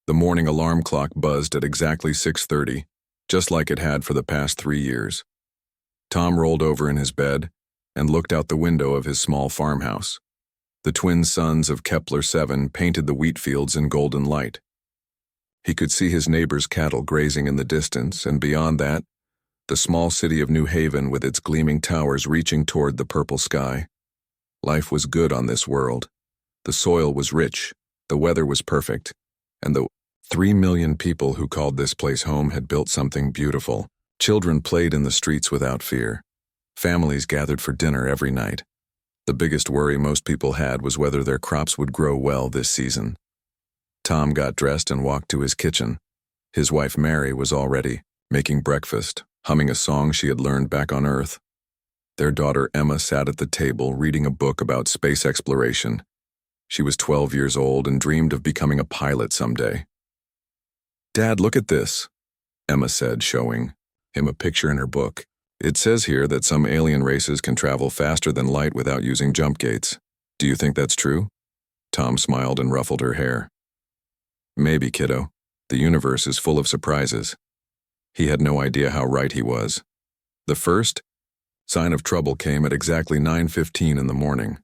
The morning alarm clock buzzed at exactly 6:30, just like it had for the past 3 years. Tom rolled over in his bed and looked out the window of his small farmhouse. The twin suns of Kepler-7 painted the wheat fields in golden light. He could see his neighbor's cattle grazing in the distance, and beyond that, the small city of New Haven with its gleaming towers reaching toward the purple sky. Life was good on this world. The soil was rich, the weather was perfect, and the 3 million people who called this place home had built something beautiful. Children played in the streets without fear. Families gathered for dinner every night. The biggest worry most people had was whether their crops would grow well this season. Tom got dressed and walked to his kitchen. His wife Mary was already making breakfast, humming a song she had learned back on Earth. Their daughter Emma sat at the table reading a book about space exploration. She was 12 years old and dreamed of becoming a pilot someday. "Dad, look at this," Emma said, showing him a picture in her book. "It says here that some alien races can travel faster than light without using jump gates. Do you think that's true?" Tom smiled and ruffled her hair. "Maybe, kiddo. The universe is full of surprises." He had no idea how right he was. The first sign of trouble came at exactly 9:15 in the morning.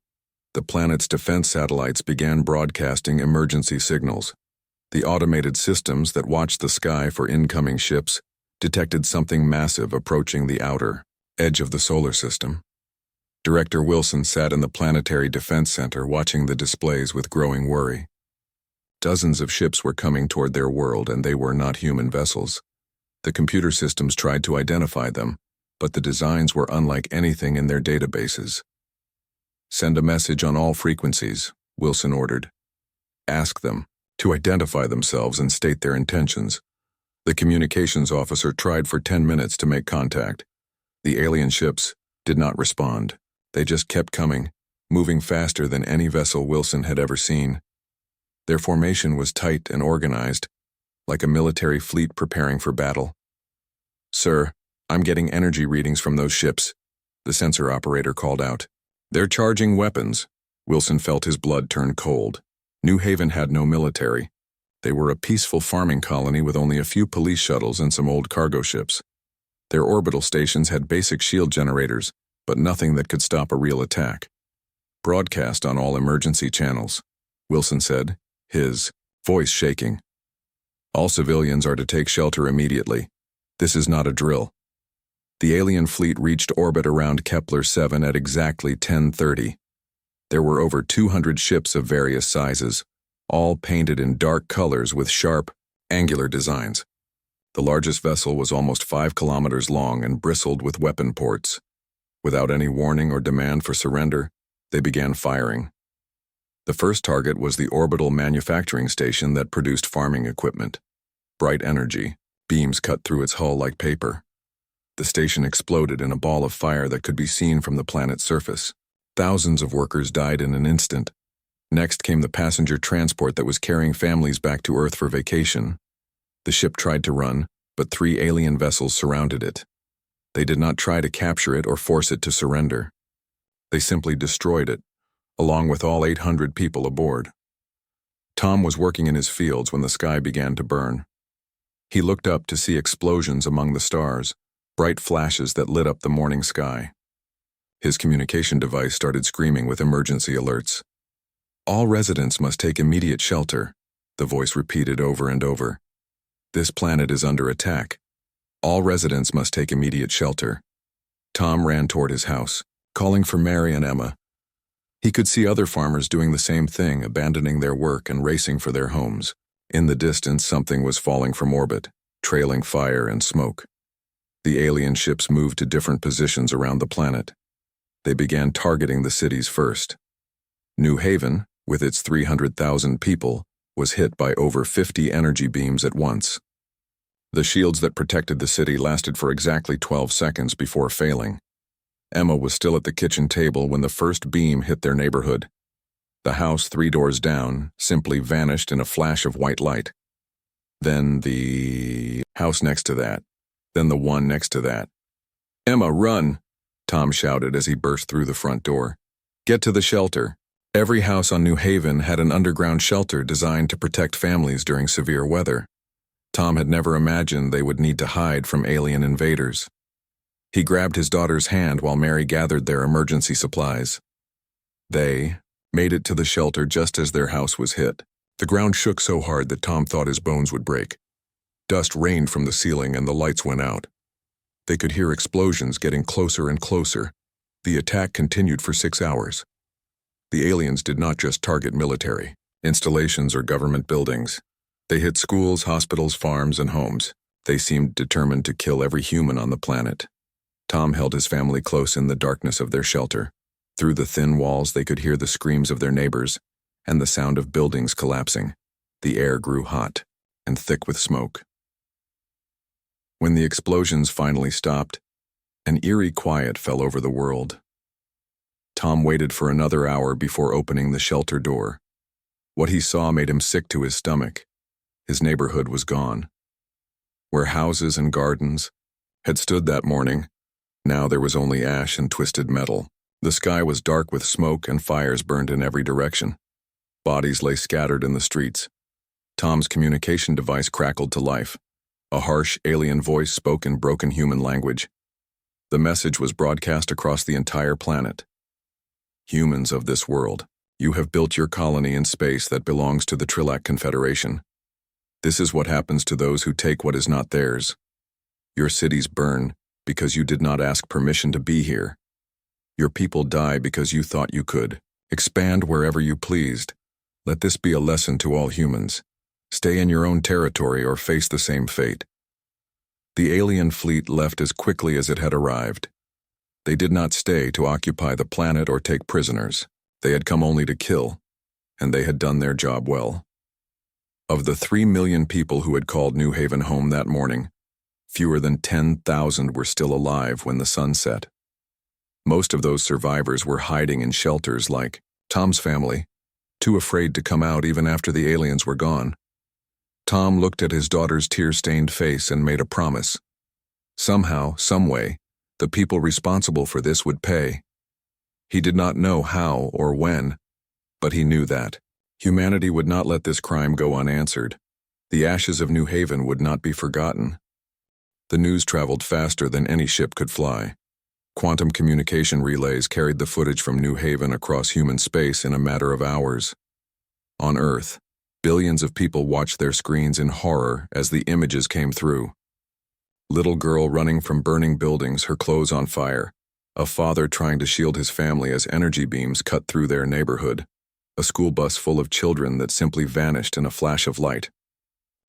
The planet's defense satellites began broadcasting emergency signals. The automated systems that watched the sky for incoming ships detected something massive approaching the outer edge of the solar system. Director Wilson sat in the Planetary Defense Center watching the displays with growing worry. Dozens of ships were coming toward their world, and they were not human vessels. The computer systems tried to identify them, but the designs were unlike anything in their databases. "Send a message on all frequencies," Wilson ordered. "Ask them to identify themselves and state their intentions." The communications officer tried for 10 minutes to make contact. The alien ships did not respond. They just kept coming, moving faster than any vessel Wilson had ever seen. Their formation was tight and organized, like a military fleet preparing for battle. "Sir, I'm getting energy readings from those ships," the sensor operator called out. "They're charging weapons." Wilson felt his blood turn cold. New Haven had no military. They were a peaceful farming colony with only a few police shuttles and some old cargo ships. Their orbital stations had basic shield generators, but nothing that could stop a real attack. "Broadcast on all emergency channels," Wilson said, his voice shaking. "All civilians are to take shelter immediately. This is not a drill." The alien fleet reached orbit around Kepler-7 at exactly 10:30. There were over 200 ships of various sizes, all painted in dark colors with sharp, angular designs. The largest vessel was almost 5 kilometers long and bristled with weapon ports. Without any warning or demand for surrender, they began firing. The first target was the orbital manufacturing station that produced farming equipment. Bright energy, beams cut through its hull like paper. The station exploded in a ball of fire that could be seen from the planet's surface. Thousands of workers died in an instant. Next came the passenger transport that was carrying families back to Earth for vacation. The ship tried to run, but 3 alien vessels surrounded it. They did not try to capture it or force it to surrender. They simply destroyed it, along with all 800 people aboard. Tom was working in his fields when the sky began to burn. He looked up to see explosions among the stars, bright flashes that lit up the morning sky. His communication device started screaming with emergency alerts. "All residents must take immediate shelter," the voice repeated over and over. "This planet is under attack. All residents must take immediate shelter." Tom ran toward his house, calling for Mary and Emma. He could see other farmers doing the same thing, abandoning their work and racing for their homes. In the distance, something was falling from orbit, trailing fire and smoke. The alien ships moved to different positions around the planet. They began targeting the cities first. New Haven, with its 300,000 people, was hit by over 50 energy beams at once. The shields that protected the city lasted for exactly 12 seconds before failing. Emma was still at the kitchen table when the first beam hit their neighborhood. The house 3 doors down simply vanished in a flash of white light. Then the house next to that. Then the one next to that. "Emma, run!" Tom shouted as he burst through the front door. "Get to the shelter. Every house on New Haven had an underground shelter designed to protect families during severe weather. Tom had never imagined they would need to hide from alien invaders. He grabbed his daughter's hand while Mary gathered their emergency supplies. They made it to the shelter just as their house was hit. The ground shook so hard that Tom thought his bones would break. Dust rained from the ceiling and the lights went out. They could hear explosions getting closer and closer. The attack continued for 6 hours. The aliens did not just target military installations or government buildings. They hit schools, hospitals, farms, and homes. They seemed determined to kill every human on the planet. Tom held his family close in the darkness of their shelter. Through the thin walls, they could hear the screams of their neighbors and the sound of buildings collapsing. The air grew hot and thick with smoke. When the explosions finally stopped, an eerie quiet fell over the world. Tom waited for another hour before opening the shelter door. What he saw made him sick to his stomach. His neighborhood was gone. Where houses and gardens had stood that morning, now there was only ash and twisted metal. The sky was dark with smoke and fires burned in every direction. Bodies lay scattered in the streets. Tom's communication device crackled to life. A harsh, alien voice spoke in broken human language. The message was broadcast across the entire planet. Humans of this world, you have built your colony in space that belongs to the Trilak Confederation. This is what happens to those who take what is not theirs. Your cities burn because you did not ask permission to be here. Your people die because you thought you could. Expand wherever you pleased. Let this be a lesson to all humans. Stay in your own territory or face the same fate. The alien fleet left as quickly as it had arrived. They did not stay to occupy the planet or take prisoners. They had come only to kill, and they had done their job well. Of the 3 million people who had called New Haven home that morning, fewer than 10,000 were still alive when the sun set. Most of those survivors were hiding in shelters like Tom's family, too afraid to come out even after the aliens were gone. Tom looked at his daughter's tear-stained face and made a promise. Somehow, someway, the people responsible for this would pay. He did not know how or when, but he knew that humanity would not let this crime go unanswered. The ashes of New Haven would not be forgotten. The news traveled faster than any ship could fly. Quantum communication relays carried the footage from New Haven across human space in a matter of hours. On Earth, billions of people watched their screens in horror as the images came through. Little girl running from burning buildings, her clothes on fire. A father trying to shield his family as energy beams cut through their neighborhood. A school bus full of children that simply vanished in a flash of light.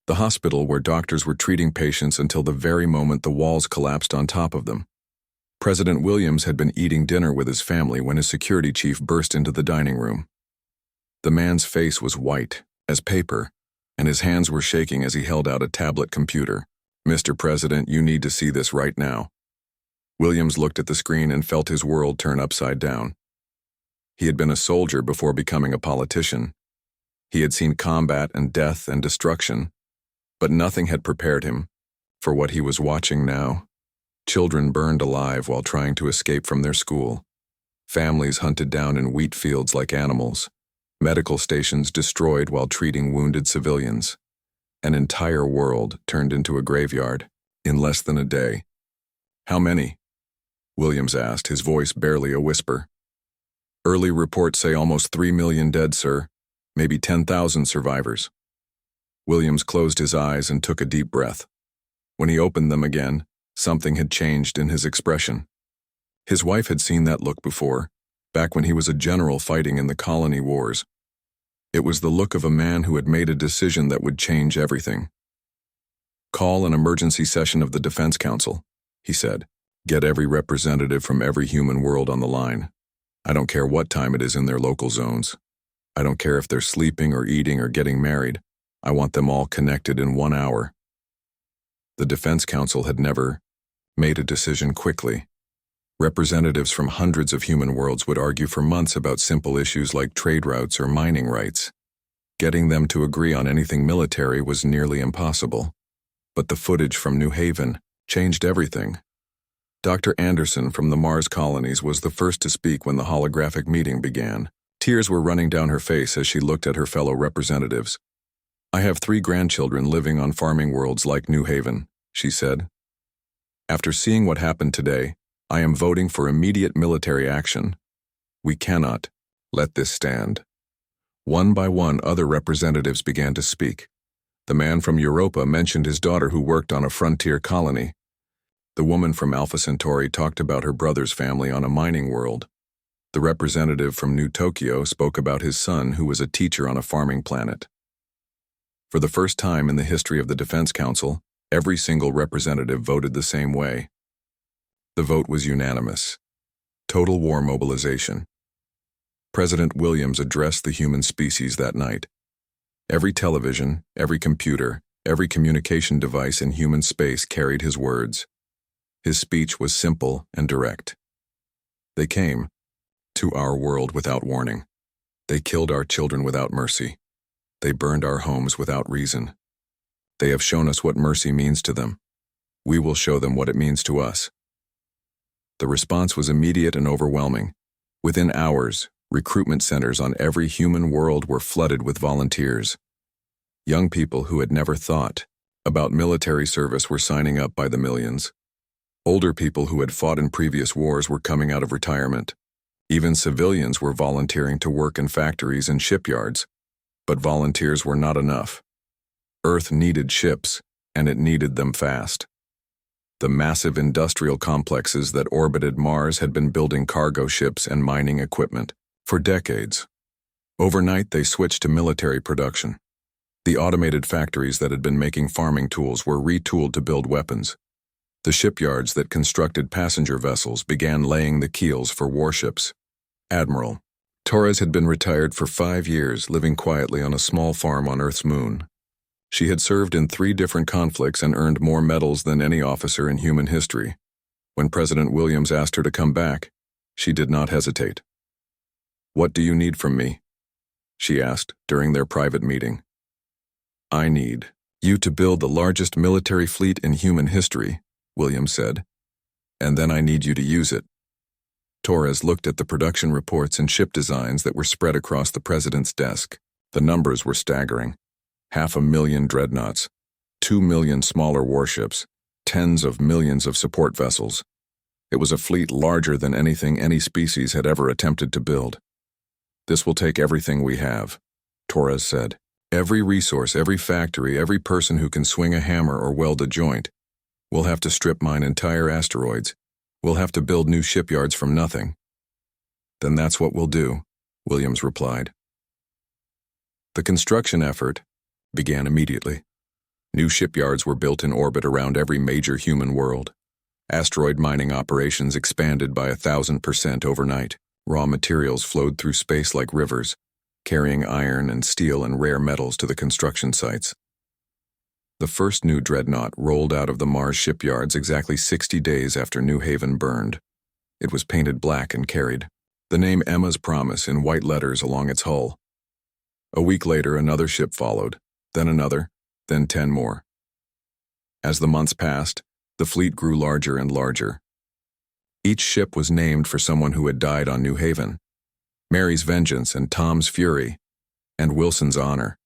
The hospital where doctors were treating patients until the very moment the walls collapsed on top of them. President Williams had been eating dinner with his family when his security chief burst into the dining room. The man's face was white as paper, and his hands were shaking as he held out a tablet computer. "Mr. President, you need to see this right now." Williams looked at the screen and felt his world turn upside down. He had been a soldier before becoming a politician. He had seen combat and death and destruction, but nothing had prepared him for what he was watching now. Children burned alive while trying to escape from their school. Families hunted down in wheat fields like animals. Medical stations destroyed while treating wounded civilians. An entire world turned into a graveyard in less than a day. "How many?" Williams asked, his voice barely a whisper. "Early reports say almost 3 million dead, sir. Maybe 10,000 survivors." Williams closed his eyes and took a deep breath. When he opened them again, something had changed in his expression. His wife had seen that look before, back when he was a general fighting in the colony wars. It was the look of a man who had made a decision that would change everything. "Call an emergency session of the Defense Council," he said. "Get every representative from every human world on the line. I don't care what time it is in their local zones. I don't care if they're sleeping or eating or getting married. I want them all connected in 1 hour." The Defense Council had never made a decision quickly. Representatives from hundreds of human worlds would argue for months about simple issues like trade routes or mining rights. Getting them to agree on anything military was nearly impossible. But the footage from New Haven changed everything. Dr. Anderson from the Mars colonies was the first to speak when the holographic meeting began. Tears were running down her face as she looked at her fellow representatives. "I have 3 grandchildren living on farming worlds like New Haven," she said. "After seeing what happened today, I am voting for immediate military action. We cannot let this stand." One by one, other representatives began to speak. The man from Europa mentioned his daughter who worked on a frontier colony. The woman from Alpha Centauri talked about her brother's family on a mining world. The representative from New Tokyo spoke about his son who was a teacher on a farming planet. For the first time in the history of the Defense Council, every single representative voted the same way. The vote was unanimous. Total war mobilization. President Williams addressed the human species that night. Every television, every computer, every communication device in human space carried his words. His speech was simple and direct. They came to our world without warning. They killed our children without mercy. They burned our homes without reason. They have shown us what mercy means to them. We will show them what it means to us. The response was immediate and overwhelming. Within hours, recruitment centers on every human world were flooded with volunteers. Young people who had never thought about military service were signing up by the millions. Older people who had fought in previous wars were coming out of retirement. Even civilians were volunteering to work in factories and shipyards. But volunteers were not enough. Earth needed ships, and it needed them fast. The massive industrial complexes that orbited Mars had been building cargo ships and mining equipment for decades. Overnight, they switched to military production. The automated factories that had been making farming tools were retooled to build weapons. The shipyards that constructed passenger vessels began laying the keels for warships. Admiral Torres had been retired for 5 years, living quietly on a small farm on Earth's moon. She had served in 3 different conflicts and earned more medals than any officer in human history. When President Williams asked her to come back, she did not hesitate. "What do you need from me?" she asked during their private meeting. "I need you to build the largest military fleet in human history," Williams said, "and then I need you to use it." Torres looked at the production reports and ship designs that were spread across the president's desk. The numbers were staggering. 500,000 dreadnoughts, 2 million smaller warships, tens of millions of support vessels. It was a fleet larger than anything any species had ever attempted to build. "This will take everything we have," Torres said. "Every resource, every factory, every person who can swing a hammer or weld a joint. We'll have to strip mine entire asteroids. We'll have to build new shipyards from nothing." "Then that's what we'll do," Williams replied. The construction effort began immediately. New shipyards were built in orbit around every major human world. Asteroid mining operations expanded by 1,000% overnight. Raw materials flowed through space like rivers, carrying iron and steel and rare metals to the construction sites. The first new dreadnought rolled out of the Mars shipyards exactly 60 days after New Haven burned. It was painted black and carried the name Emma's Promise in white letters along its hull. A week later, another ship followed, then another, then 10 more. As the months passed, the fleet grew larger and larger. Each ship was named for someone who had died on New Haven: Mary's Vengeance and Tom's Fury, and Wilson's Honor.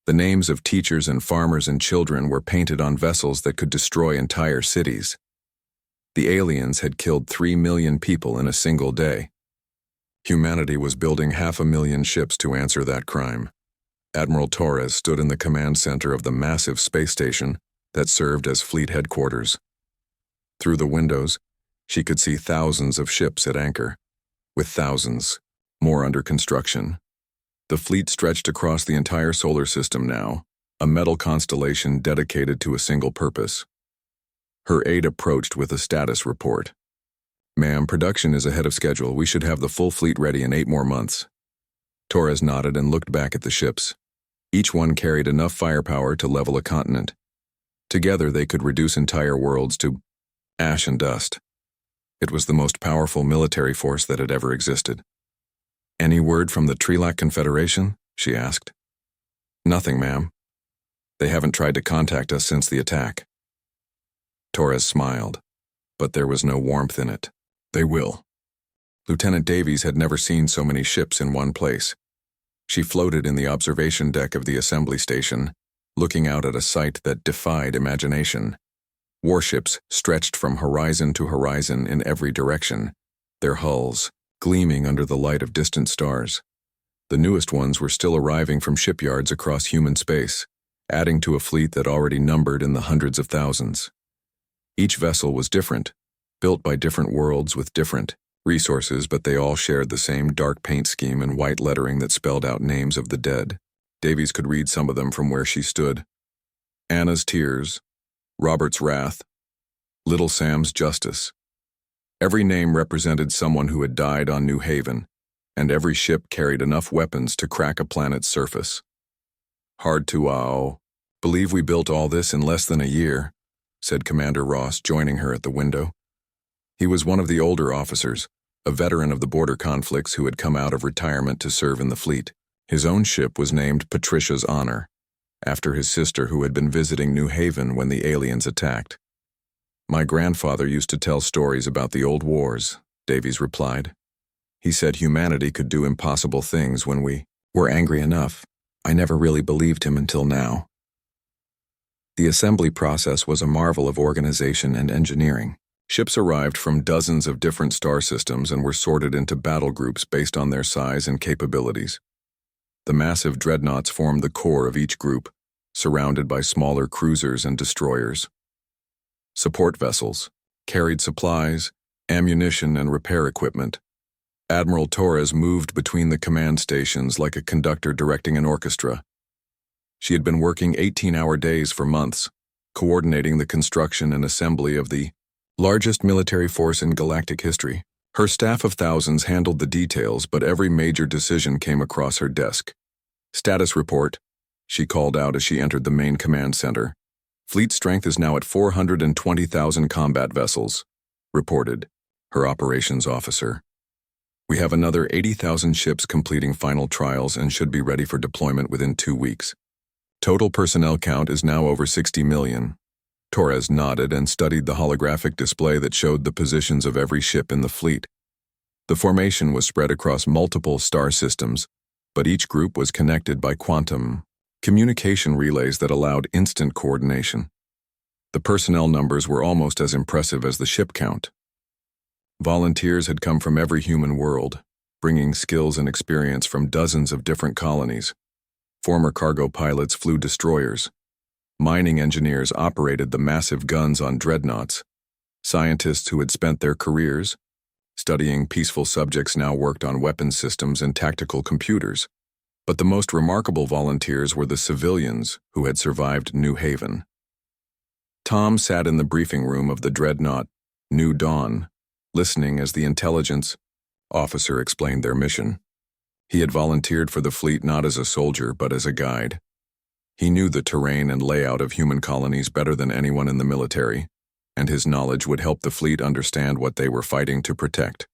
The names of teachers and farmers and children were painted on vessels that could destroy entire cities. The aliens had killed 3 million people in a single day. Humanity was building 500,000 ships to answer that crime. Admiral Torres stood in the command center of the massive space station that served as fleet headquarters. Through the windows, she could see thousands of ships at anchor, with thousands more under construction. The fleet stretched across the entire solar system now, a metal constellation dedicated to a single purpose. Her aide approached with a status report. "Ma'am, production is ahead of schedule. We should have the full fleet ready in 8 more months." Torres nodded and looked back at the ships. Each one carried enough firepower to level a continent. Together they could reduce entire worlds to ash and dust. It was the most powerful military force that had ever existed. "Any word from the Trilak Confederation?" she asked. "Nothing, ma'am. They haven't tried to contact us since the attack." Torres smiled, but there was no warmth in it. "They will. Lieutenant Davies had never seen so many ships in one place. She floated in the observation deck of the assembly station, looking out at a sight that defied imagination. Warships stretched from horizon to horizon in every direction, their hulls gleaming under the light of distant stars. The newest ones were still arriving from shipyards across human space, adding to a fleet that already numbered in the hundreds of thousands. Each vessel was different, built by different worlds with different resources, but they all shared the same dark paint scheme and white lettering that spelled out names of the dead. Davies could read some of them from where she stood. Anna's Tears, Robert's Wrath, Little Sam's Justice. Every name represented someone who had died on New Haven, and every ship carried enough weapons to crack a planet's surface. Hard to believe we built all this in less than a year, said Commander Ross, joining her at the window. He was one of the older officers, a veteran of the border conflicts who had come out of retirement to serve in the fleet. His own ship was named Patricia's Honor, after his sister who had been visiting New Haven when the aliens attacked. My grandfather used to tell stories about the old wars, Davies replied. He said humanity could do impossible things when we were angry enough. I never really believed him until now. The assembly process was a marvel of organization and engineering. Ships arrived from dozens of different star systems and were sorted into battle groups based on their size and capabilities. The massive dreadnoughts formed the core of each group, surrounded by smaller cruisers and destroyers. Support vessels carried supplies, ammunition, and repair equipment. Admiral Torres moved between the command stations like a conductor directing an orchestra. She had been working 18-hour days for months, coordinating the construction and assembly of the largest military force in galactic history. Her staff of thousands handled the details, but every major decision came across her desk. Status report, she called out as she entered the main command center. Fleet strength is now at 420,000 combat vessels, reported her operations officer. We have another 80,000 ships completing final trials and should be ready for deployment within 2 weeks. Total personnel count is now over 60 million. Torres nodded and studied the holographic display that showed the positions of every ship in the fleet. The formation was spread across multiple star systems, but each group was connected by quantum communication relays that allowed instant coordination. The personnel numbers were almost as impressive as the ship count. Volunteers had come from every human world, bringing skills and experience from dozens of different colonies. Former cargo pilots flew destroyers. Mining engineers operated the massive guns on dreadnoughts. Scientists who had spent their careers studying peaceful subjects now worked on weapons systems and tactical computers. But the most remarkable volunteers were the civilians who had survived New Haven. Tom sat in the briefing room of the dreadnought New Dawn, listening as the intelligence officer explained their mission. He had volunteered for the fleet not as a soldier but as a guide. He knew the terrain and layout of human colonies better than anyone in the military, and his knowledge would help the fleet understand what they were fighting to protect.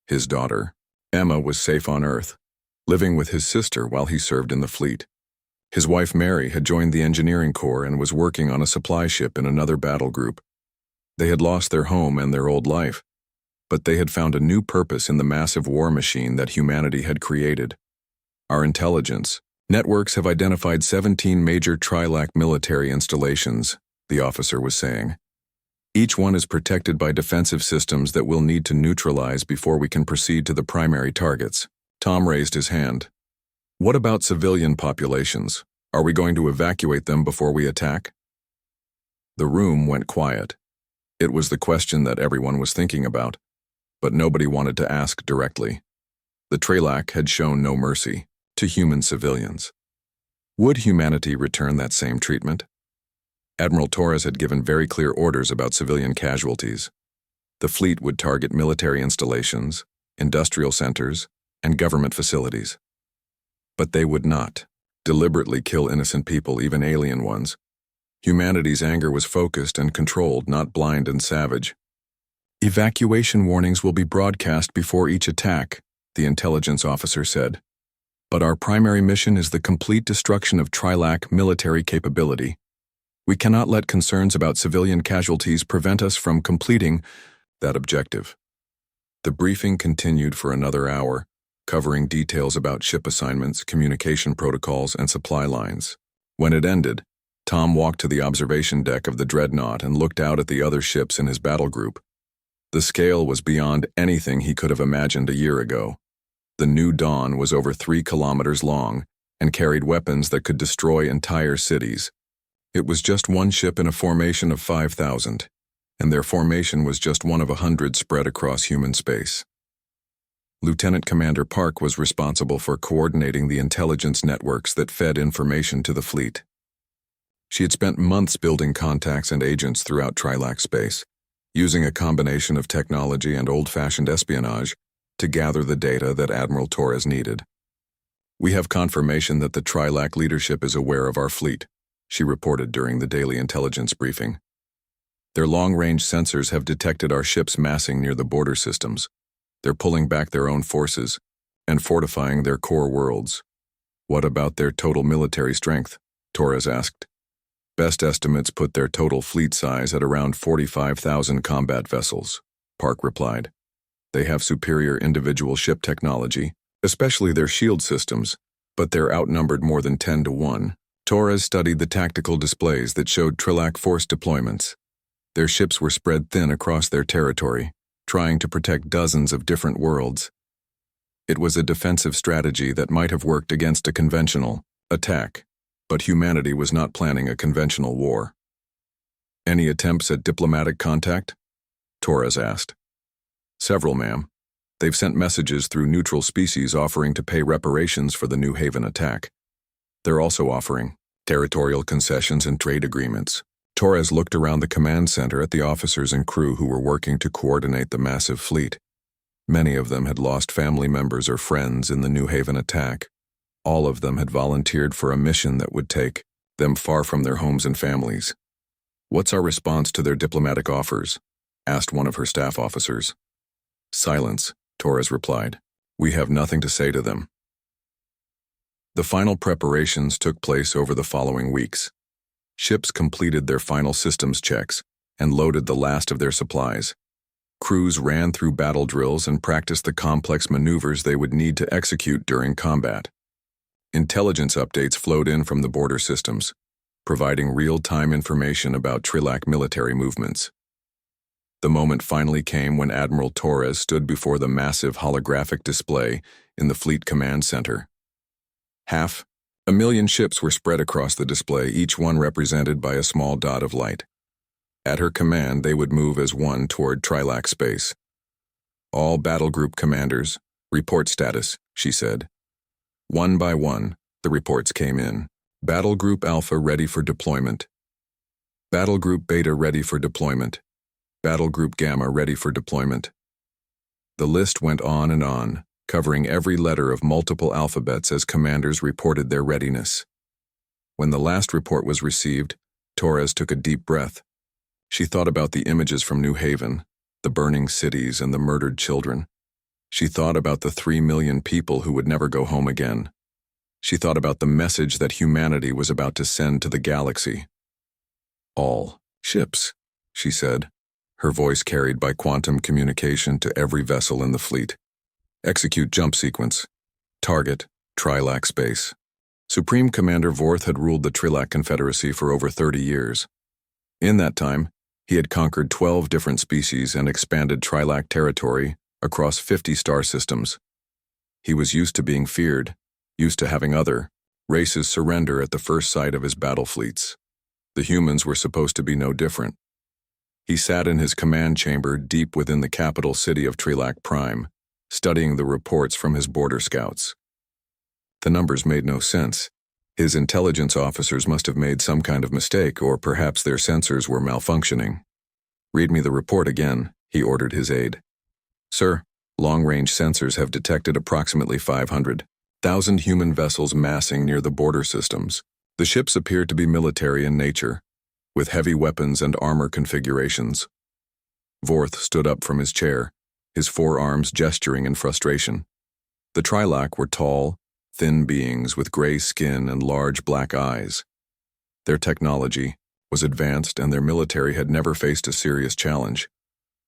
His daughter, Emma, was safe on Earth, living with his sister while he served in the fleet. His wife Mary had joined the engineering corps and was working on a supply ship in another battle group. They had lost their home and their old life, but they had found a new purpose in the massive war machine that humanity had created. Our intelligence networks have identified 17 major Trilac military installations, the officer was saying. Each one is protected by defensive systems that we'll need to neutralize before we can proceed to the primary targets. Tom raised his hand. What about civilian populations? Are we going to evacuate them before we attack? The room went quiet. It was the question that everyone was thinking about, but nobody wanted to ask directly. The Trilac had shown no mercy to human civilians. Would humanity return that same treatment? Admiral Torres had given very clear orders about civilian casualties. The fleet would target military installations, industrial centers, and government facilities. But they would not deliberately kill innocent people, even alien ones. Humanity's anger was focused and controlled, not blind and savage. Evacuation warnings will be broadcast before each attack, the intelligence officer said. But our primary mission is the complete destruction of Trilac military capability. We cannot let concerns about civilian casualties prevent us from completing that objective. The briefing continued for another hour, covering details about ship assignments, communication protocols, and supply lines. When it ended, Tom walked to the observation deck of the Dreadnought and looked out at the other ships in his battle group. The scale was beyond anything he could have imagined a year ago. The New Dawn was over 3 kilometers long and carried weapons that could destroy entire cities. It was just one ship in a formation of 5,000, and their formation was just one of 100 spread across human space. Lieutenant Commander Park was responsible for coordinating the intelligence networks that fed information to the fleet. She had spent months building contacts and agents throughout Trilak space, using a combination of technology and old-fashioned espionage to gather the data that Admiral Torres needed. "We have confirmation that the Trilak leadership is aware of our fleet," she reported during the daily intelligence briefing. "Their long-range sensors have detected our ships massing near the border systems. They're pulling back their own forces and fortifying their core worlds." "What about their total military strength?" Torres asked. "Best estimates put their total fleet size at around 45,000 combat vessels," Park replied. "They have superior individual ship technology, especially their shield systems, but they're outnumbered more than 10 to 1. Torres studied the tactical displays that showed Trilak force deployments. Their ships were spread thin across their territory, trying to protect dozens of different worlds. It was a defensive strategy that might have worked against a conventional attack, but humanity was not planning a conventional war. "Any attempts at diplomatic contact?" Torres asked. "Several, ma'am. They've sent messages through neutral species offering to pay reparations for the New Haven attack. They're also offering territorial concessions and trade agreements." Torres looked around the command center at the officers and crew who were working to coordinate the massive fleet. Many of them had lost family members or friends in the New Haven attack. All of them had volunteered for a mission that would take them far from their homes and families. "What's our response to their diplomatic offers?" asked one of her staff officers. "Silence," Torres replied. "We have nothing to say to them." The final preparations took place over the following weeks. Ships completed their final systems checks and loaded the last of their supplies. Crews ran through battle drills and practiced the complex maneuvers they would need to execute during combat. Intelligence updates flowed in from the border systems, providing real-time information about Trilak military movements. The moment finally came when Admiral Torres stood before the massive holographic display in the Fleet Command Center. 500,000 ships were spread across the display, each one represented by a small dot of light. At her command, they would move as one toward Trilak space. "All battle group commanders, report status," she said. One by one, the reports came in. "Battle Group Alpha ready for deployment. Battle Group Beta ready for deployment. Battle Group Gamma ready for deployment." The list went on, covering every letter of multiple alphabets as commanders reported their readiness. When the last report was received, Torres took a deep breath. She thought about the images from New Haven, the burning cities and the murdered children. She thought about the 3 million people who would never go home again. She thought about the message that humanity was about to send to the galaxy. "All ships," she said, her voice carried by quantum communication to every vessel in the fleet. "Execute jump sequence. Target, Trilak space." Supreme Commander Vorth had ruled the Trilak Confederacy for over 30 years. In that time, he had conquered 12 different species and expanded Trilak territory across 50 star systems. He was used to being feared, used to having other races surrender at the first sight of his battle fleets. The humans were supposed to be no different. He sat in his command chamber deep within the capital city of Trilak Prime, studying the reports from his border scouts. The numbers made no sense. His intelligence officers must have made some kind of mistake, or perhaps their sensors were malfunctioning. "Read me the report again," he ordered his aide. "Sir, long-range sensors have detected approximately 500,000 human vessels massing near the border systems. The ships appear to be military in nature, with heavy weapons and armor configurations." Vorth stood up from his chair, his forearms gesturing in frustration. The Trilak were tall, thin beings with gray skin and large black eyes. Their technology was advanced and their military had never faced a serious challenge.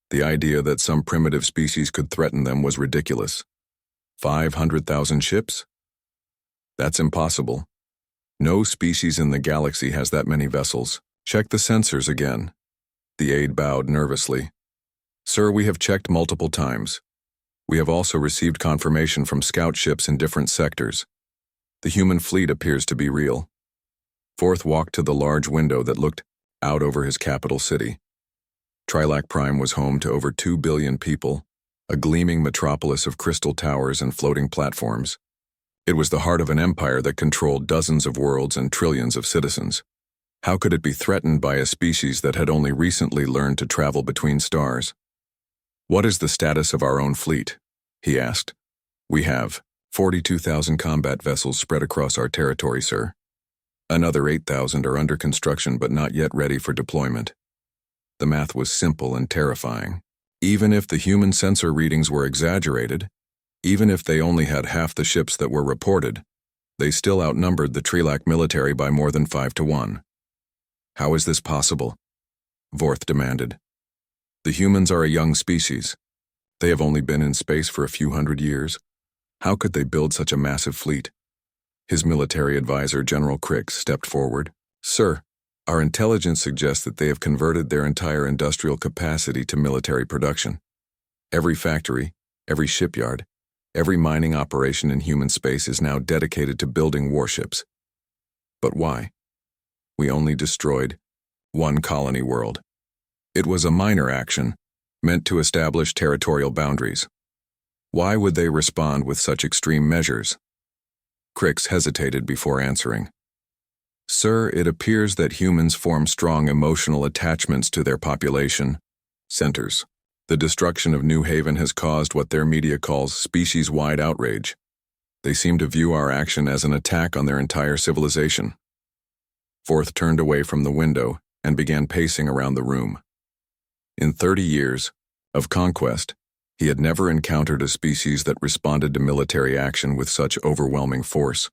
The idea that some primitive species could threaten them was ridiculous. 500,000 ships? That's impossible. No species in the galaxy has that many vessels. Check the sensors again. The aide bowed nervously. Sir, we have checked multiple times. We have also received confirmation from scout ships in different sectors. The human fleet appears to be real. Forth walked to the large window that looked out over his capital city. Trilak Prime was home to over 2 billion people, a gleaming metropolis of crystal towers and floating platforms. It was the heart of an empire that controlled dozens of worlds and trillions of citizens. How could it be threatened by a species that had only recently learned to travel between stars? What is the status of our own fleet? He asked. We have 42,000 combat vessels spread across our territory, sir. Another 8,000 are under construction but not yet ready for deployment. The math was simple and terrifying. Even if the human sensor readings were exaggerated, even if they only had half the ships that were reported, they still outnumbered the Trilak military by more than 5 to 1. How is this possible? Vorth demanded. The humans are a young species. They have only been in space for a few hundred years. How could they build such a massive fleet? His military advisor, General Crix, stepped forward. Sir, our intelligence suggests that they have converted their entire industrial capacity to military production. Every factory, every shipyard, every mining operation in human space is now dedicated to building warships. But why? We only destroyed one colony world. It was a minor action, meant to establish territorial boundaries. Why would they respond with such extreme measures? Crix hesitated before answering. Sir, it appears that humans form strong emotional attachments to their population centers. The destruction of New Haven has caused what their media calls species-wide outrage. They seem to view our action as an attack on their entire civilization. Forth turned away from the window and began pacing around the room. In 30 years of conquest, he had never encountered a species that responded to military action with such overwhelming force.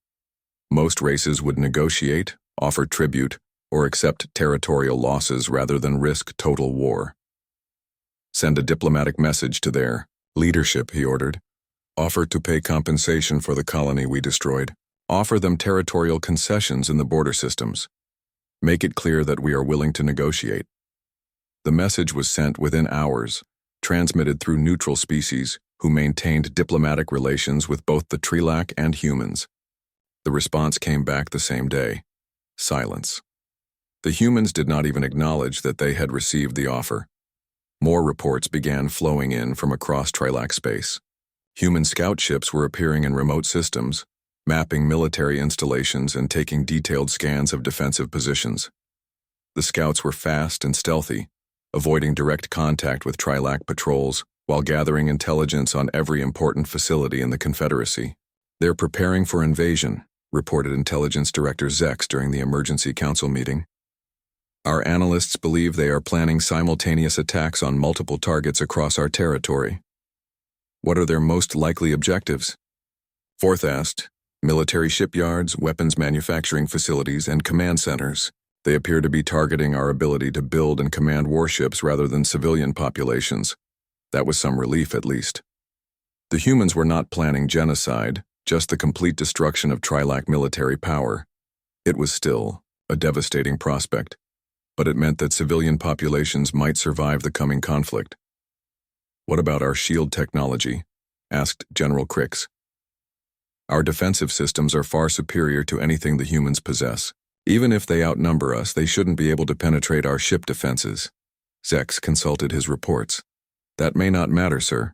Most races would negotiate, offer tribute, or accept territorial losses rather than risk total war. Send a diplomatic message to their leadership, he ordered. Offer to pay compensation for the colony we destroyed. Offer them territorial concessions in the border systems. Make it clear that we are willing to negotiate. The message was sent within hours, transmitted through neutral species who maintained diplomatic relations with both the Trilak and humans. The response came back the same day. Silence. The humans did not even acknowledge that they had received the offer. More reports began flowing in from across Trilak space. Human scout ships were appearing in remote systems, mapping military installations and taking detailed scans of defensive positions. The scouts were fast and stealthy, avoiding direct contact with Trilak patrols while gathering intelligence on every important facility in the Confederacy. They're preparing for invasion, reported Intelligence Director Zex during the Emergency Council meeting. Our analysts believe they are planning simultaneous attacks on multiple targets across our territory. What are their most likely objectives? Forth asked. Military shipyards, weapons manufacturing facilities, and command centers. They appear to be targeting our ability to build and command warships rather than civilian populations. That was some relief, at least. The humans were not planning genocide, just the complete destruction of Trilak military power. It was still a devastating prospect, but it meant that civilian populations might survive the coming conflict. What about our shield technology? Asked General Crix. Our defensive systems are far superior to anything the humans possess. Even if they outnumber us, they shouldn't be able to penetrate our ship defenses. Zex consulted his reports. That may not matter, sir.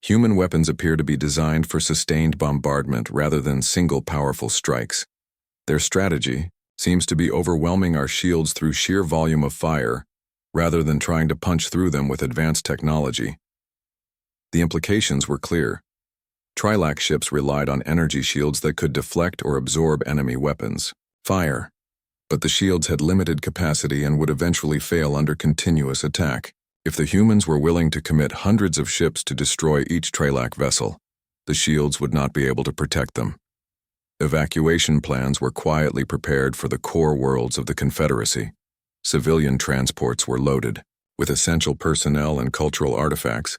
Human weapons appear to be designed for sustained bombardment rather than single powerful strikes. Their strategy seems to be overwhelming our shields through sheer volume of fire, rather than trying to punch through them with advanced technology. The implications were clear. Trilak ships relied on energy shields that could deflect or absorb enemy weapons, fire, but the shields had limited capacity and would eventually fail under continuous attack. If the humans were willing to commit hundreds of ships to destroy each Trilak vessel, the shields would not be able to protect them. Evacuation plans were quietly prepared for the core worlds of the Confederacy. Civilian transports were loaded. with essential personnel and cultural artifacts,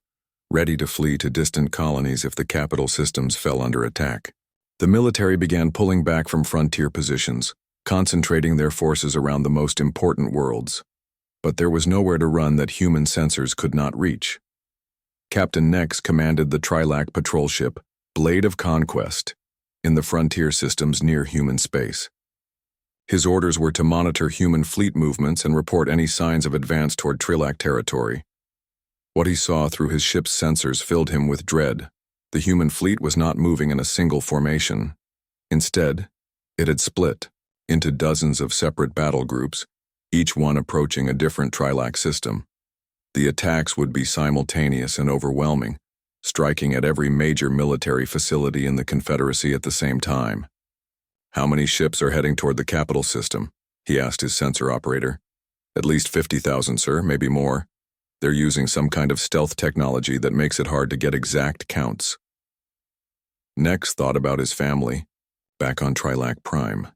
ready to flee to distant colonies if the capital systems fell under attack. The military began pulling back from frontier positions, concentrating their forces around the most important worlds. But there was nowhere to run that human sensors could not reach. Captain Nex commanded the Trilac patrol ship, Blade of Conquest, in the frontier systems near human space. His orders were to monitor human fleet movements and report any signs of advance toward Trilac territory. What he saw through his ship's sensors filled him with dread. The human fleet was not moving in a single formation. Instead, it had split into dozens of separate battle groups, each one approaching a different Trilac system. The attacks would be simultaneous and overwhelming, striking at every major military facility in the Confederacy at the same time. "How many ships are heading toward the capital system?" he asked his sensor operator. "At least 50,000, sir, maybe more. They're using some kind of stealth technology that makes it hard to get exact counts." Nex thought about his family, back on Trilac Prime.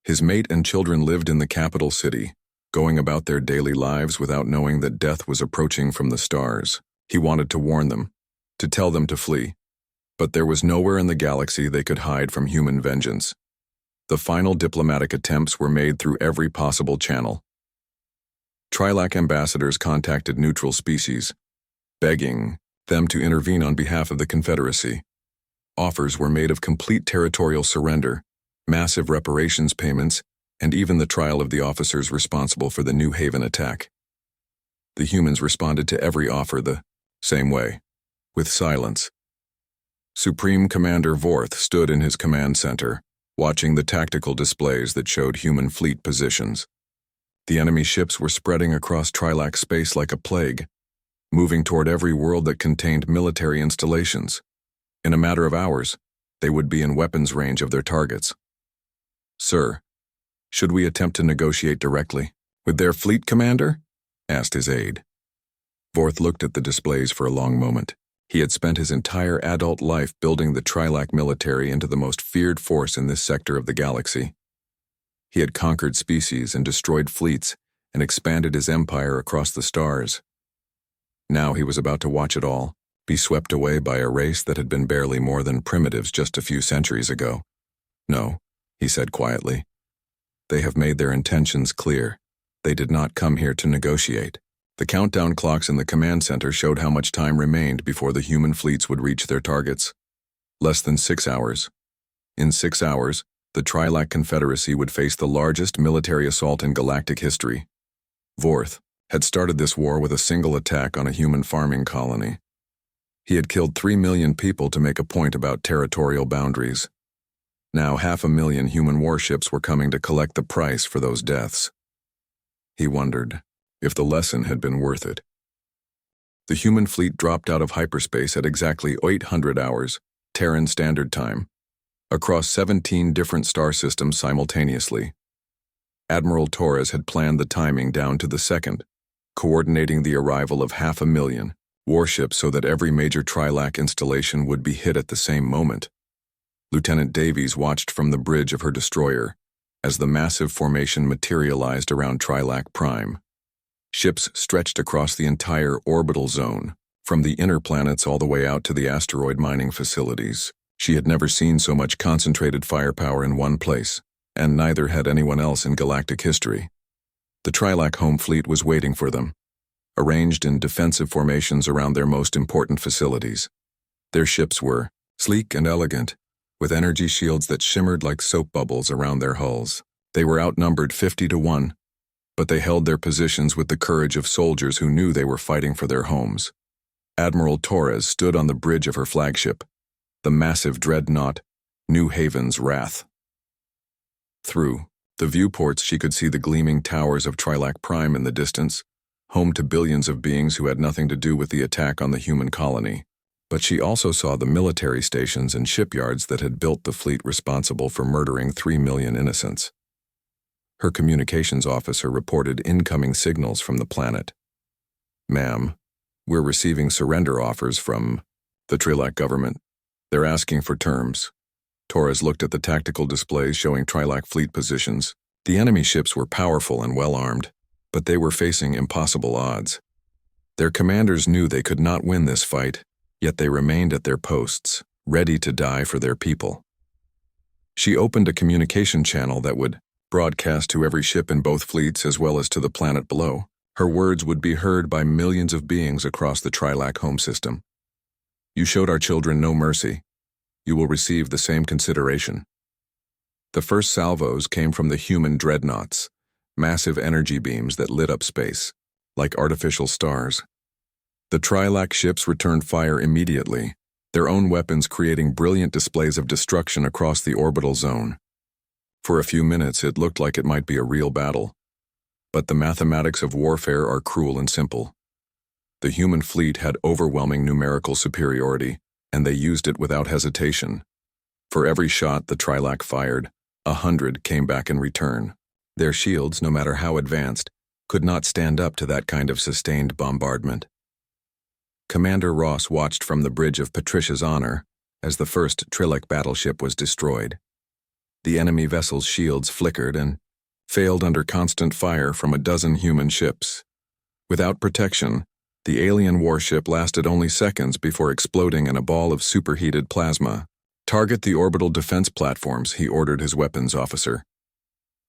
His mate and children lived in the capital city, going about their daily lives without knowing that death was approaching from the stars. He wanted to warn them, to tell them to flee, but there was nowhere in the galaxy they could hide from human vengeance. The final diplomatic attempts were made through every possible channel. Trilac ambassadors contacted neutral species, begging them to intervene on behalf of the Confederacy. Offers were made of complete territorial surrender, massive reparations payments, and even the trial of the officers responsible for the New Haven attack. The humans responded to every offer the same way, with silence. Supreme Commander Vorth stood in his command center, watching the tactical displays that showed human fleet positions. The enemy ships were spreading across Trilac space like a plague, moving toward every world that contained military installations. In a matter of hours, they would be in weapons range of their targets. "Sir, should we attempt to negotiate directly with their fleet commander?" asked his aide. Vorth looked at the displays for a long moment. He had spent his entire adult life building the Trilac military into the most feared force in this sector of the galaxy. He had conquered species and destroyed fleets and expanded his empire across the stars. Now he was about to watch it all, be swept away by a race that had been barely more than primitives just a few centuries ago. "No," he said quietly. "They have made their intentions clear. They did not come here to negotiate." The countdown clocks in the command center showed how much time remained before the human fleets would reach their targets. Less than 6 hours. In 6 hours, the Trilac Confederacy would face the largest military assault in galactic history. Vorth had started this war with a single attack on a human farming colony. He had killed 3 million people to make a point about territorial boundaries. Now 500,000 human warships were coming to collect the price for those deaths. He wondered if the lesson had been worth it. The human fleet dropped out of hyperspace at exactly 800 hours, Terran Standard Time, across 17 different star systems simultaneously. Admiral Torres had planned the timing down to the second, coordinating the arrival of 500,000 warships so that every major Trilac installation would be hit at the same moment. Lieutenant Davies watched from the bridge of her destroyer as the massive formation materialized around Trilac Prime. Ships stretched across the entire orbital zone, from the inner planets all the way out to the asteroid mining facilities. She had never seen so much concentrated firepower in one place, and neither had anyone else in galactic history. The Trilac home fleet was waiting for them, arranged in defensive formations around their most important facilities. Their ships were sleek and elegant, with energy shields that shimmered like soap bubbles around their hulls. They were outnumbered 50 to 1, but they held their positions with the courage of soldiers who knew they were fighting for their homes. Admiral Torres stood on the bridge of her flagship, the massive Dreadnought, New Haven's Wrath. Through the viewports she could see the gleaming towers of Trilac Prime in the distance, home to billions of beings who had nothing to do with the attack on the human colony. But she also saw the military stations and shipyards that had built the fleet responsible for murdering 3 million innocents. Her communications officer reported incoming signals from the planet. "Ma'am, we're receiving surrender offers from the Trilac government. They're asking for terms." Torres looked at the tactical displays showing Trilac fleet positions. The enemy ships were powerful and well-armed, but they were facing impossible odds. Their commanders knew they could not win this fight, yet they remained at their posts, ready to die for their people. She opened a communication channel that would broadcast to every ship in both fleets as well as to the planet below. Her words would be heard by millions of beings across the Trilak home system. You showed our children no mercy. You will receive the same consideration. The first salvos came from the human Dreadnoughts, massive energy beams that lit up space, like artificial stars. The Trilak ships returned fire immediately, their own weapons creating brilliant displays of destruction across the orbital zone. For a few minutes it looked like it might be a real battle. But the mathematics of warfare are cruel and simple. The human fleet had overwhelming numerical superiority, and they used it without hesitation. For every shot the Trilak fired, 100 came back in return. Their shields, no matter how advanced, could not stand up to that kind of sustained bombardment. Commander Ross watched from the bridge of Patricia's Honor as the first Trilak battleship was destroyed. The enemy vessel's shields flickered and failed under constant fire from a dozen human ships. Without protection, the alien warship lasted only seconds before exploding in a ball of superheated plasma. Target the orbital defense platforms, he ordered his weapons officer.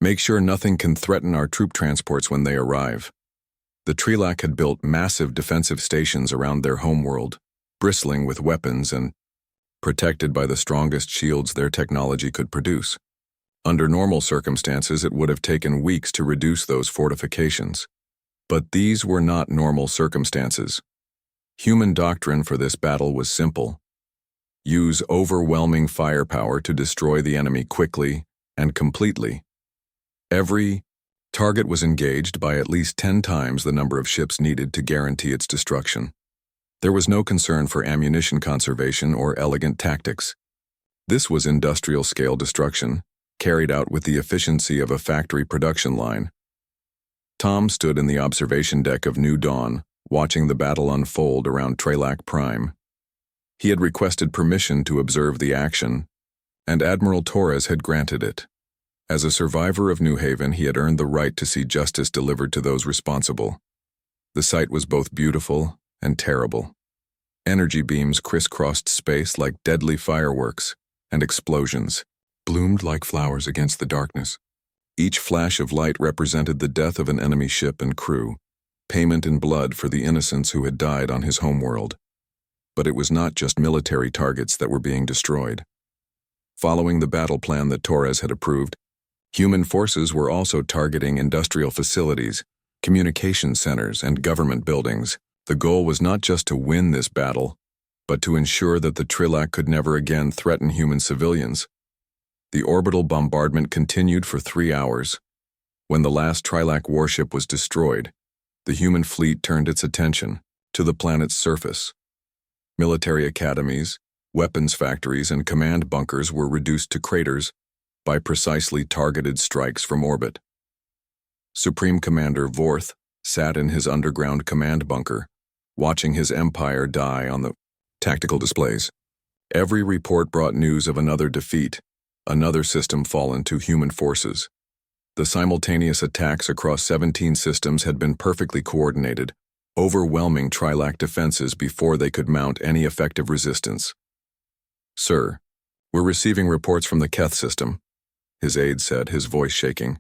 Make sure nothing can threaten our troop transports when they arrive. The Trilak had built massive defensive stations around their homeworld, bristling with weapons and protected by the strongest shields their technology could produce. Under normal circumstances, it would have taken weeks to reduce those fortifications. But these were not normal circumstances. Human doctrine for this battle was simple. Use overwhelming firepower to destroy the enemy quickly and completely. Every target was engaged by at least 10 times the number of ships needed to guarantee its destruction. There was no concern for ammunition conservation or elegant tactics. This was industrial-scale destruction, carried out with the efficiency of a factory production line. Tom stood in the observation deck of New Dawn, watching the battle unfold around Trilak Prime. He had requested permission to observe the action, and Admiral Torres had granted it. As a survivor of New Haven, he had earned the right to see justice delivered to those responsible. The sight was both beautiful and terrible. Energy beams crisscrossed space like deadly fireworks, and explosions bloomed like flowers against the darkness. Each flash of light represented the death of an enemy ship and crew, payment in blood for the innocents who had died on his homeworld. But it was not just military targets that were being destroyed. Following the battle plan that Torres had approved, human forces were also targeting industrial facilities, communication centers, and government buildings. The goal was not just to win this battle, but to ensure that the Trilak could never again threaten human civilians. The orbital bombardment continued for 3 hours. When the last Trilak warship was destroyed, the human fleet turned its attention to the planet's surface. Military academies, weapons factories, and command bunkers were reduced to craters by precisely targeted strikes from orbit. Supreme Commander Vorth sat in his underground command bunker, watching his empire die on the tactical displays. Every report brought news of another defeat, another system fallen to human forces. The simultaneous attacks across 17 systems had been perfectly coordinated, overwhelming Trilak defenses before they could mount any effective resistance. Sir, we're receiving reports from the Keth system, his aide said, his voice shaking.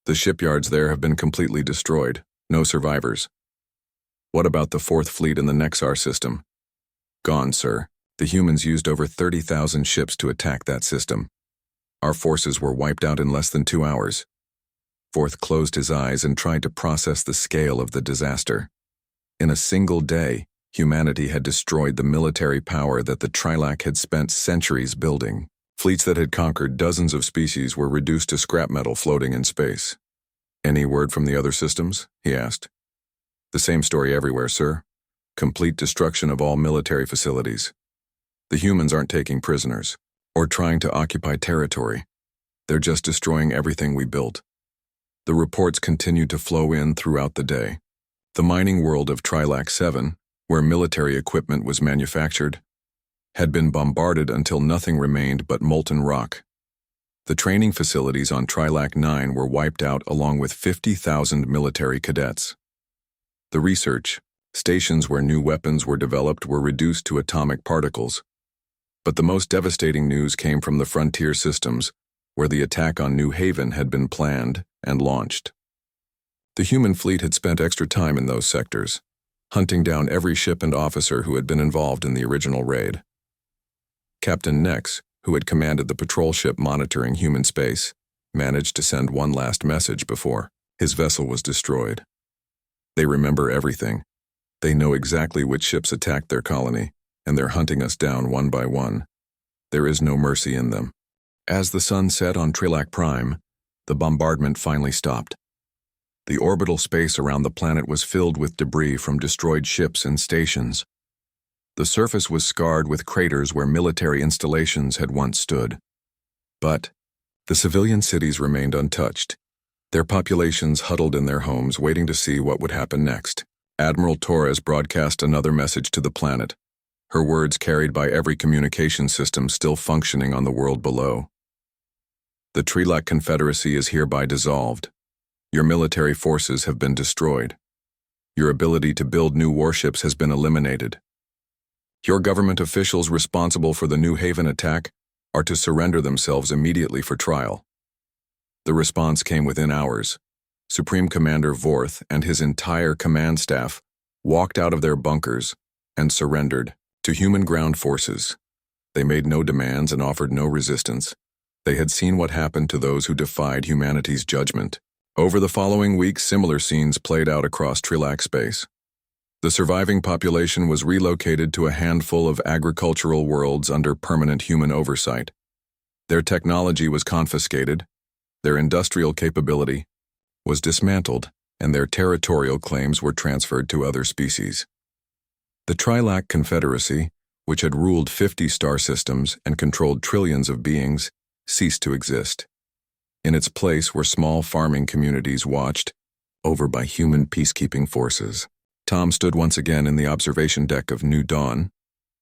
The shipyards there have been completely destroyed, no survivors. What about the 4th Fleet in the Nexar system? Gone, sir. The humans used over 30,000 ships to attack that system. Our forces were wiped out in less than 2 hours. Vorth closed his eyes and tried to process the scale of the disaster. In a single day, humanity had destroyed the military power that the Trilak had spent centuries building. Fleets that had conquered dozens of species were reduced to scrap metal floating in space. Any word from the other systems? He asked. The same story everywhere, sir. Complete destruction of all military facilities. The humans aren't taking prisoners or trying to occupy territory. They're just destroying everything we built. The reports continued to flow in throughout the day. The mining world of Trilak 7, where military equipment was manufactured, had been bombarded until nothing remained but molten rock. The training facilities on Trilak 9 were wiped out along with 50,000 military cadets. The research stations where new weapons were developed were reduced to atomic particles. But the most devastating news came from the frontier systems, where the attack on New Haven had been planned and launched. The human fleet had spent extra time in those sectors, hunting down every ship and officer who had been involved in the original raid. Captain Nex, who had commanded the patrol ship monitoring human space, managed to send one last message before his vessel was destroyed. They remember everything. They know exactly which ships attacked their colony, and they're hunting us down one by one. There is no mercy in them. As the sun set on Trilak Prime, the bombardment finally stopped. The orbital space around the planet was filled with debris from destroyed ships and stations. The surface was scarred with craters where military installations had once stood. But the civilian cities remained untouched, their populations huddled in their homes waiting to see what would happen next. Admiral Torres broadcast another message to the planet, her words carried by every communication system still functioning on the world below. The Trilak Confederacy is hereby dissolved. Your military forces have been destroyed. Your ability to build new warships has been eliminated. Your government officials responsible for the New Haven attack are to surrender themselves immediately for trial. The response came within hours. Supreme Commander Vorth and his entire command staff walked out of their bunkers and surrendered to human ground forces. They made no demands and offered no resistance. They had seen what happened to those who defied humanity's judgment. Over the following weeks, similar scenes played out across Trilak space. The surviving population was relocated to a handful of agricultural worlds under permanent human oversight. Their technology was confiscated, their industrial capability was dismantled, and their territorial claims were transferred to other species. The Trilak Confederacy, which had ruled 50 star systems and controlled trillions of beings, ceased to exist. In its place were small farming communities watched over by human peacekeeping forces. Tom stood once again in the observation deck of New Dawn,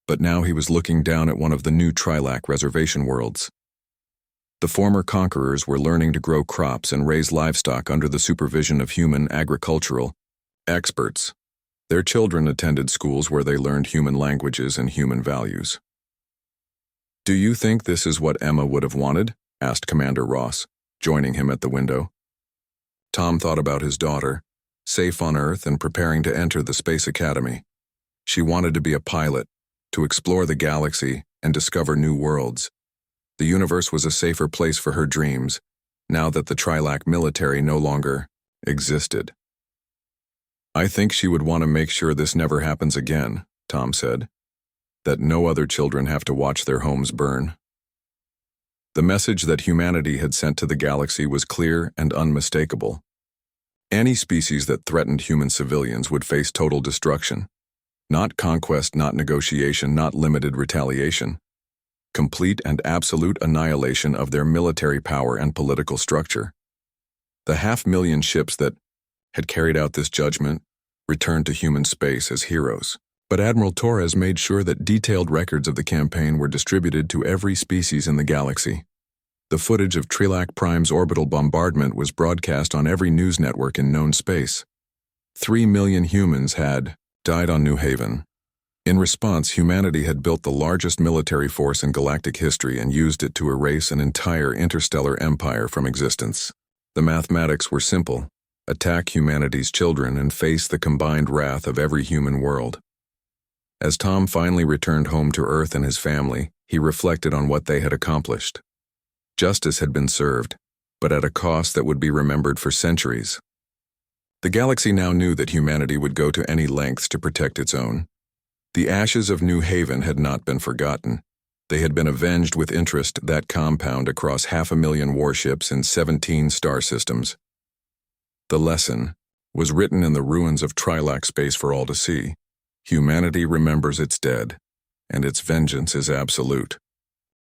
but now he was looking down at one of the new Trilak reservation worlds. The former conquerors were learning to grow crops and raise livestock under the supervision of human agricultural experts. Their children attended schools where they learned human languages and human values. "Do you think this is what Emma would have wanted?" asked Commander Ross, joining him at the window. Tom thought about his daughter, safe on Earth and preparing to enter the Space Academy. She wanted to be a pilot, to explore the galaxy and discover new worlds. The universe was a safer place for her dreams, now that the Trilak military no longer existed. "I think she would want to make sure this never happens again," Tom said, "that no other children have to watch their homes burn." The message that humanity had sent to the galaxy was clear and unmistakable. Any species that threatened human civilians would face total destruction. Not conquest, not negotiation, not limited retaliation. Complete and absolute annihilation of their military power and political structure. The 500,000 ships that had carried out this judgment returned to human space as heroes. But Admiral Torres made sure that detailed records of the campaign were distributed to every species in the galaxy. The footage of Trilak Prime's orbital bombardment was broadcast on every news network in known space. 3 million humans had died on New Haven. In response, humanity had built the largest military force in galactic history and used it to erase an entire interstellar empire from existence. The mathematics were simple: attack humanity's children and face the combined wrath of every human world. As Tom finally returned home to Earth and his family, he reflected on what they had accomplished. Justice had been served, but at a cost that would be remembered for centuries. The galaxy now knew that humanity would go to any lengths to protect its own. The ashes of New Haven had not been forgotten. They had been avenged with interest, that compound across 500,000 warships in 17 star systems. The lesson was written in the ruins of Trilak space for all to see. Humanity remembers its dead, and its vengeance is absolute.